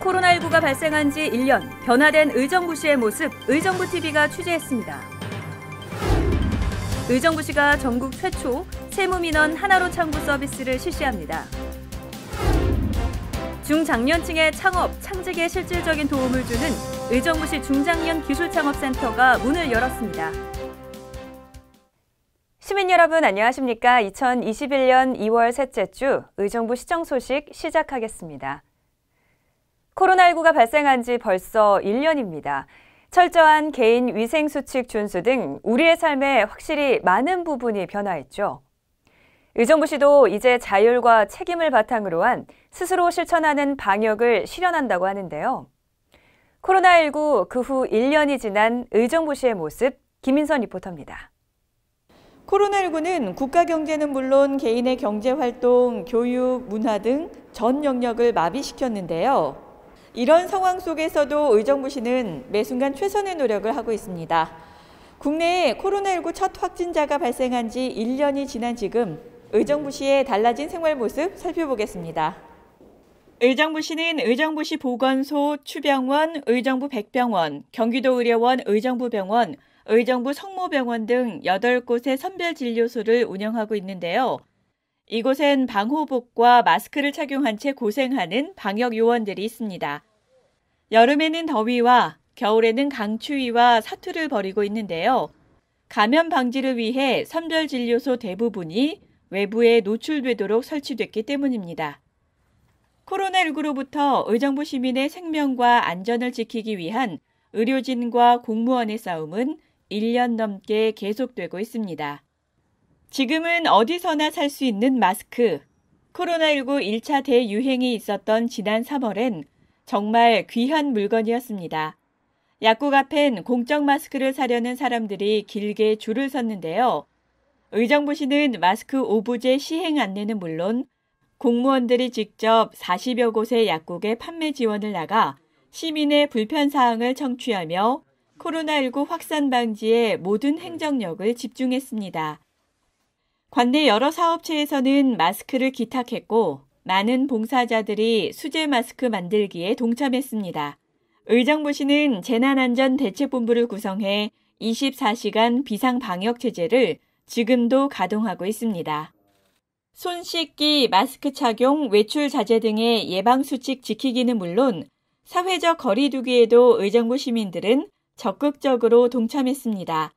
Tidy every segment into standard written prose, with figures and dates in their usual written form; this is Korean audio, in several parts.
코로나19가 발생한 지 1년, 변화된 의정부시의 모습, 의정부TV가 취재했습니다. 의정부시가 전국 최초 세무민원 하나로 창구 서비스를 실시합니다. 중장년층의 창업, 창직에 실질적인 도움을 주는 의정부시 중장년 기술창업센터가 문을 열었습니다. 시민 여러분 안녕하십니까? 2021년 2월 셋째 주 의정부 시정 소식 시작하겠습니다. 코로나19가 발생한 지 벌써 1년입니다. 철저한 개인 위생 수칙 준수 등 우리의 삶에 확실히 많은 부분이 변화했죠. 의정부시도 이제 자율과 책임을 바탕으로 한 스스로 실천하는 방역을 실현한다고 하는데요. 코로나19 그 후 1년이 지난 의정부시의 모습, 김인선 리포터입니다. 코로나19는 국가 경제는 물론 개인의 경제활동, 교육, 문화 등 전 영역을 마비시켰는데요. 이런 상황 속에서도 의정부시는 매 순간 최선의 노력을 하고 있습니다. 국내에 코로나19 첫 확진자가 발생한 지 1년이 지난 지금 의정부시의 달라진 생활 모습 살펴보겠습니다. 의정부시는 의정부시 보건소, 추병원, 의정부 백병원, 경기도의료원 의정부병원, 의정부 성모병원 등 8곳의 선별진료소를 운영하고 있는데요. 이곳엔 방호복과 마스크를 착용한 채 고생하는 방역 요원들이 있습니다. 여름에는 더위와 겨울에는 강추위와 사투를 벌이고 있는데요. 감염 방지를 위해 선별진료소 대부분이 외부에 노출되도록 설치됐기 때문입니다. 코로나19로부터 의정부 시민의 생명과 안전을 지키기 위한 의료진과 공무원의 싸움은 1년 넘게 계속되고 있습니다. 지금은 어디서나 살 수 있는 마스크. 코로나19 1차 대유행이 있었던 지난 3월엔 정말 귀한 물건이었습니다. 약국 앞엔 공적 마스크를 사려는 사람들이 길게 줄을 섰는데요. 의정부시는 마스크 오부제 시행 안내는 물론 공무원들이 직접 40여 곳의 약국에 판매 지원을 나가 시민의 불편사항을 청취하며 코로나19 확산 방지에 모든 행정력을 집중했습니다. 관내 여러 사업체에서는 마스크를 기탁했고 많은 봉사자들이 수제 마스크 만들기에 동참했습니다. 의정부시는 재난안전대책본부를 구성해 24시간 비상방역체제를 지금도 가동하고 있습니다. 손 씻기, 마스크 착용, 외출 자제 등의 예방수칙 지키기는 물론 사회적 거리 두기에도 의정부 시민들은 적극적으로 동참했습니다.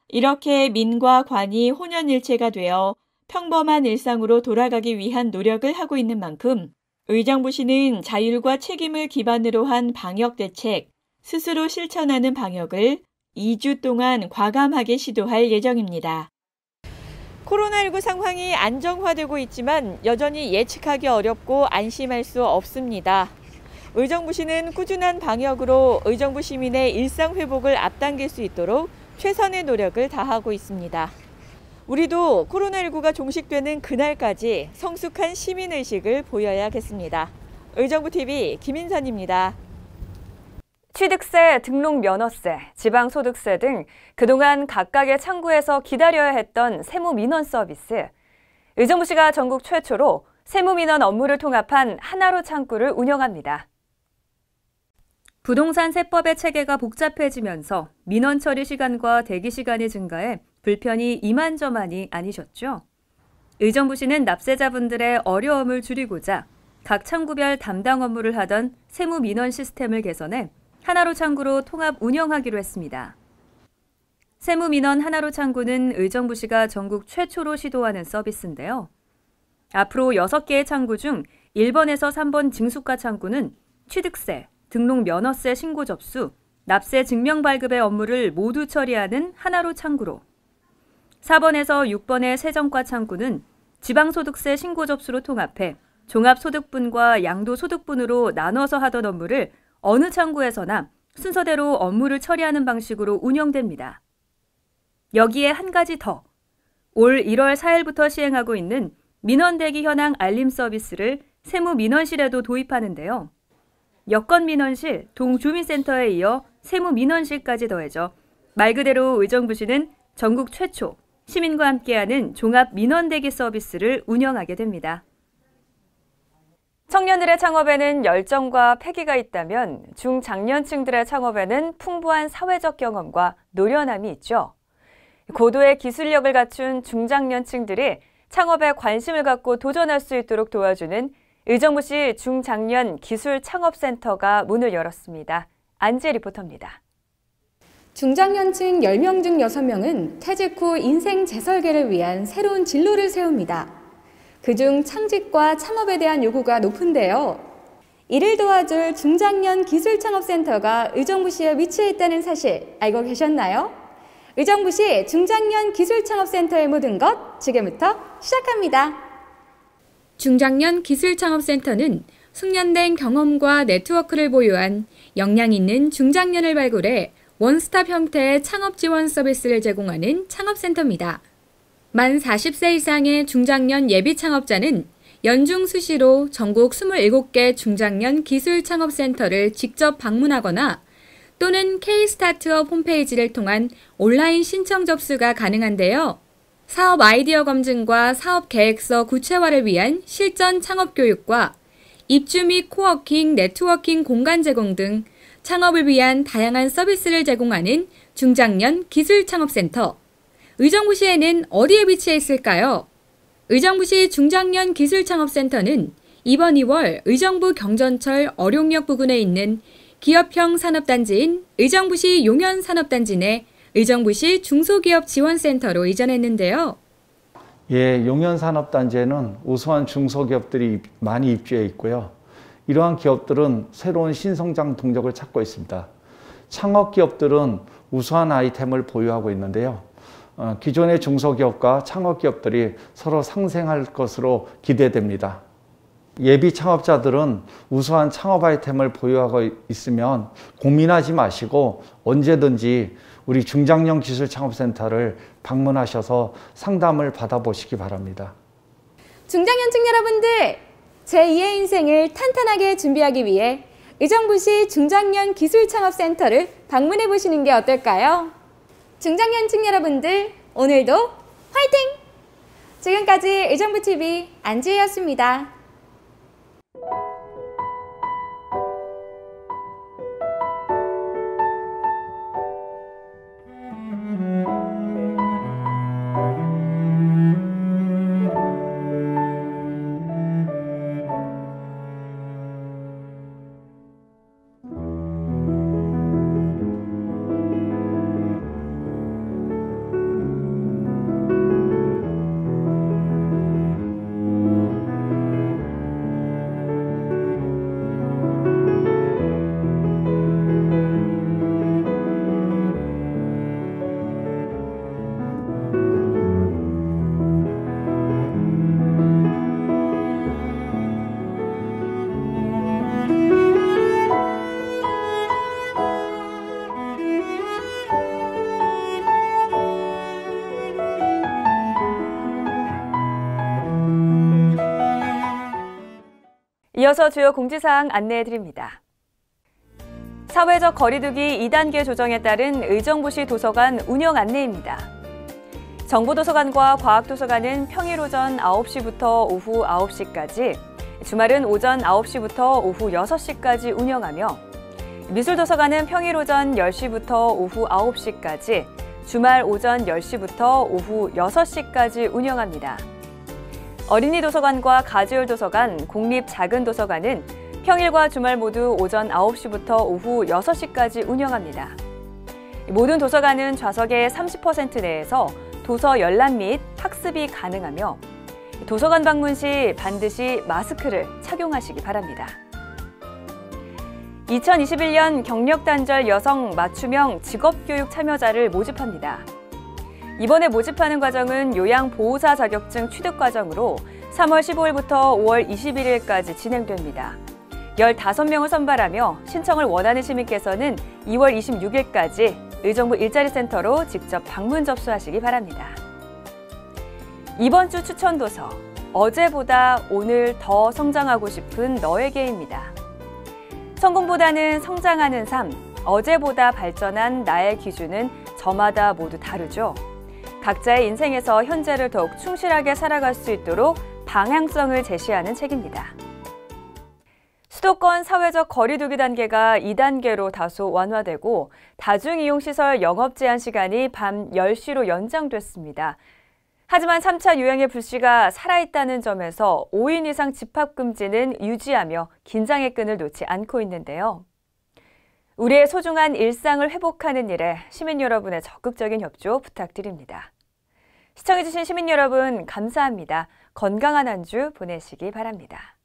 이렇게 민과 관이 혼연일체가 되어 평범한 일상으로 돌아가기 위한 노력을 하고 있는 만큼 의정부시는 자율과 책임을 기반으로 한 방역 대책, 스스로 실천하는 방역을 2주 동안 과감하게 시도할 예정입니다. 코로나19 상황이 안정화되고 있지만 여전히 예측하기 어렵고 안심할 수 없습니다. 의정부시는 꾸준한 방역으로 의정부 시민의 일상 회복을 앞당길 수 있도록 최선의 노력을 다하고 있습니다. 우리도 코로나19가 종식되는 그날까지 성숙한 시민의식을 보여야겠습니다. 의정부TV 김인선입니다. 취득세, 등록면허세, 지방소득세 등 그동안 각각의 창구에서 기다려야 했던 세무민원 서비스. 의정부시가 전국 최초로 세무민원 업무를 통합한 하나로 창구를 운영합니다. 부동산 세법의 체계가 복잡해지면서 민원 처리 시간과 대기 시간이 증가해 불편이 이만저만이 아니셨죠. 의정부시는 납세자분들의 어려움을 줄이고자 각 창구별 담당 업무를 하던 세무민원 시스템을 개선해 하나로 창구로 통합 운영하기로 했습니다. 세무민원 하나로 창구는 의정부시가 전국 최초로 시도하는 서비스인데요. 앞으로 6개의 창구 중 1번에서 3번 징수가 창구는 취득세, 등록면허세 신고 접수, 납세 증명 발급의 업무를 모두 처리하는 하나로 창구로, 4번에서 6번의 세정과 창구는 지방소득세 신고 접수로 통합해 종합소득분과 양도소득분으로 나눠서 하던 업무를 어느 창구에서나 순서대로 업무를 처리하는 방식으로 운영됩니다. 여기에 한 가지 더, 올 1월 4일부터 시행하고 있는 민원대기 현황 알림 서비스를 세무민원실에도 도입하는데요. 여건민원실, 동주민센터에 이어 세무민원실까지 더해져 말 그대로 의정부시는 전국 최초 시민과 함께하는 종합민원대기 서비스를 운영하게 됩니다. 청년들의 창업에는 열정과 패기가 있다면 중장년층들의 창업에는 풍부한 사회적 경험과 노련함이 있죠. 고도의 기술력을 갖춘 중장년층들이 창업에 관심을 갖고 도전할 수 있도록 도와주는 의정부시 중장년 기술창업센터가 문을 열었습니다. 안지혜 리포터입니다. 중장년층 10명 중 6명은 퇴직 후 인생 재설계를 위한 새로운 진로를 세웁니다. 그중 창직과 창업에 대한 요구가 높은데요. 이를 도와줄 중장년 기술창업센터가 의정부시에 위치해 있다는 사실 알고 계셨나요? 의정부시 중장년 기술창업센터의 모든 것 지금부터 시작합니다. 중장년 기술창업센터는 숙련된 경험과 네트워크를 보유한 역량 있는 중장년을 발굴해 원스톱 형태의 창업 지원 서비스를 제공하는 창업센터입니다. 만 40세 이상의 중장년 예비 창업자는 연중 수시로 전국 27개 중장년 기술 창업센터를 직접 방문하거나 또는 K-스타트업 홈페이지를 통한 온라인 신청 접수가 가능한데요. 사업 아이디어 검증과 사업 계획서 구체화를 위한 실전 창업 교육과 입주 및 코워킹, 네트워킹 공간 제공 등 창업을 위한 다양한 서비스를 제공하는 중장년 기술창업센터. 의정부시에는 어디에 위치해 있을까요? 의정부시 중장년 기술창업센터는 이번 2월 의정부 경전철 어룡역 부근에 있는 기업형 산업단지인 의정부시 용현산업단지 내 의정부시 중소기업지원센터로 이전했는데요. 용현산업단지에는 우수한 중소기업들이 많이 입주해 있고요. 이러한 기업들은 새로운 신성장 동력을 찾고 있습니다. 창업기업들은 우수한 아이템을 보유하고 있는데요. 기존의 중소기업과 창업기업들이 서로 상생할 것으로 기대됩니다. 예비 창업자들은 우수한 창업 아이템을 보유하고 있으면 고민하지 마시고 언제든지 우리 중장년 기술창업센터를 방문하셔서 상담을 받아보시기 바랍니다. 중장년층 여러분들, 제2의 인생을 탄탄하게 준비하기 위해 의정부시 중장년 기술창업센터를 방문해 보시는 게 어떨까요? 중장년층 여러분들, 오늘도 화이팅! 지금까지 의정부TV 안지혜였습니다. 이어서 주요 공지사항 안내해드립니다. 사회적 거리두기 2단계 조정에 따른 의정부시 도서관 운영 안내입니다. 정부도서관과 과학도서관은 평일 오전 9시부터 오후 9시까지, 주말은 오전 9시부터 오후 6시까지 운영하며 미술도서관은 평일 오전 10시부터 오후 9시까지, 주말 오전 10시부터 오후 6시까지 운영합니다. 어린이 도서관과 가지율 도서관, 공립 작은 도서관은 평일과 주말 모두 오전 9시부터 오후 6시까지 운영합니다. 모든 도서관은 좌석의 30% 내에서 도서 열람 및 학습이 가능하며 도서관 방문 시 반드시 마스크를 착용하시기 바랍니다. 2021년 경력단절 여성 맞춤형 직업교육 참여자를 모집합니다. 이번에 모집하는 과정은 요양보호사 자격증 취득 과정으로 3월 15일부터 5월 21일까지 진행됩니다. 15명을 선발하며 신청을 원하는 시민께서는 2월 26일까지 의정부 일자리센터로 직접 방문 접수하시기 바랍니다. 이번 주 추천 도서, 어제보다 오늘 더 성장하고 싶은 너에게입니다. 성공보다는 성장하는 삶, 어제보다 발전한 나의 기준은 저마다 모두 다르죠. 각자의 인생에서 현재를 더욱 충실하게 살아갈 수 있도록 방향성을 제시하는 책입니다. 수도권 사회적 거리두기 단계가 2단계로 다소 완화되고 다중이용시설 영업 제한 시간이 밤 10시로 연장됐습니다. 하지만 3차 유행의 불씨가 살아있다는 점에서 5인 이상 집합 금지는 유지하며 긴장의 끈을 놓지 않고 있는데요. 우리의 소중한 일상을 회복하는 일에 시민 여러분의 적극적인 협조 부탁드립니다. 시청해주신 시민 여러분 감사합니다. 건강한 한 주 보내시기 바랍니다.